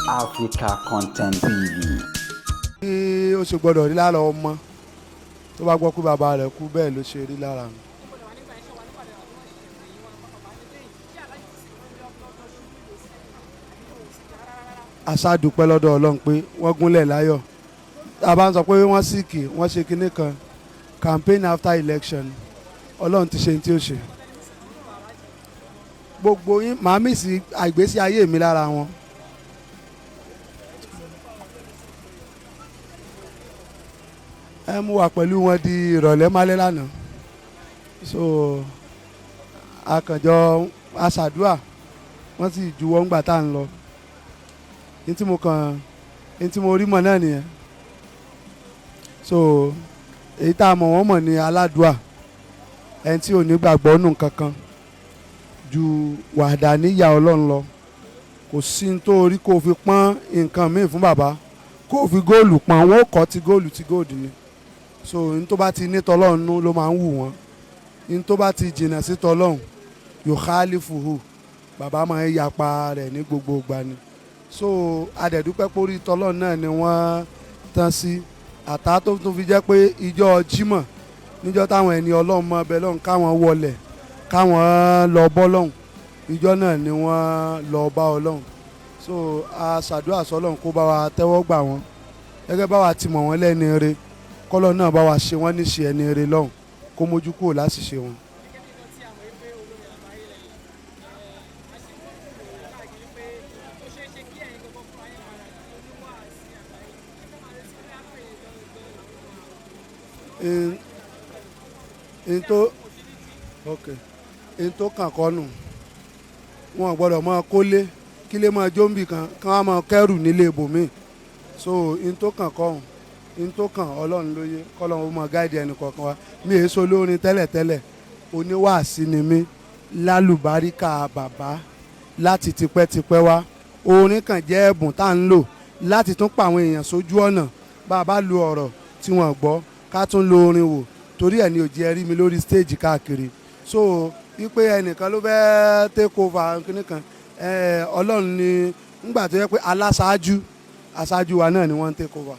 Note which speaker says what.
Speaker 1: Africa Content TV.
Speaker 2: Bí ó ṣe gbọ́dọ̀ rí lára ọmọ tó bá gbọ́ pé bàbá rẹ̀ kú bẹ́ẹ̀ ló ṣe rí lára mi. àṣà dúpẹ́ lọ́dọ̀ Ọlọ́run pé wọ́n gúnlẹ̀ láyọ̀. A bá ń sọ pé wọ́n síkì wọ́n ṣe kinní kan campaign after election Ọlọ́run ti ṣe ní tí ó ṣe. Gbogbo yín màá mí sí àìgbésí ayé mi lára wọn. Ẹ mú wa pẹ̀lú wọn di ìrọ̀lẹ́ málẹ́ lánàá. So akànjọ aṣàdúà wọ́n sì juwọ́ ńgbà tá à ń lọ. Ní tí mo rí mọ̀ náà nìyẹn. So èyí tá a mọ̀ wọ́n mọ̀ ní aládùà ẹni tí ò ní gbàgbọ́ nù kankan ju wàdàníyà Ọlọ́run lọ. Kò sí ní tó rí kó fi pọ́n nǹkan míì fún bàbá kó fi góòlù pọ́n wọn ó kọ́ ti góòlù ti góòdù ni. So ní tó bá ti ní tọ́lọ́run nú ló máa ń wù wọ́n. Ní tó bá ti jìnnà sí tọ́lọ́run yukhalifuhu bàbá máa ń yapa rẹ̀ ní gbogbo ìgbà ni. So adẹ̀dúpẹ́ pórí tọ́lọ́run náà ni wọ́n tán sí. Àtà tó tún fi jẹ́ pé ìjọ Jímọ̀ níjọ́ táwọn ẹni Ọlọ́run mọ ọbẹ̀ lọ́hùn káwọn wọlẹ̀ káwọn lọ bọ́ lọ́hùn ìjọ náà ni wọ́n lọ bá Ọlọ́run. So a ṣàdúrà sọ́lọ́run kó bá wa tẹ́wọ́ gbà wọ́n gẹ́gẹ́ bá wa ti mọ̀ wọ́n lẹ́ni eré kọ́lọ́ náà bá wa ṣe wọ́n níṣe ẹni eré lọ́hùn kó mójú kúrò láṣìṣe wọn. n tó kàn kọ́nù wọn gbọ́dọ̀ máa kólé kílé máa jóńbì kan kán á máa kẹ́rù nílé ibòmíì. So n tó kàn kọ́hún n tó kàn Ọlọ́run lóye kọ́lọ́run ó máa gáìdì ẹnì kọ̀ọ̀kan wa. Mi èé so lórin tẹ́lẹ̀tẹ́lẹ̀ oníwàásí ni mí lálùbáríkà bàbá láti tipẹ́tipẹ́ wá. Orin kan jẹ́ ẹ̀bùn tá à ń lò láti tún pa àwọn èèyàn sójú ọ̀nà bá a bá lu ọ̀rọ̀ tí wọ́n gbọ́ ká tún lo orin wò torí ẹ̀ ní òjì ẹ rí mi lórí stage káàkiri. So wípé ẹnìkan ló fẹ́ẹ́ take over kíní kan Ọlọ́run ni ńgbà tó yẹ pé aṣáájú wa náà ni wọ́n ń take over.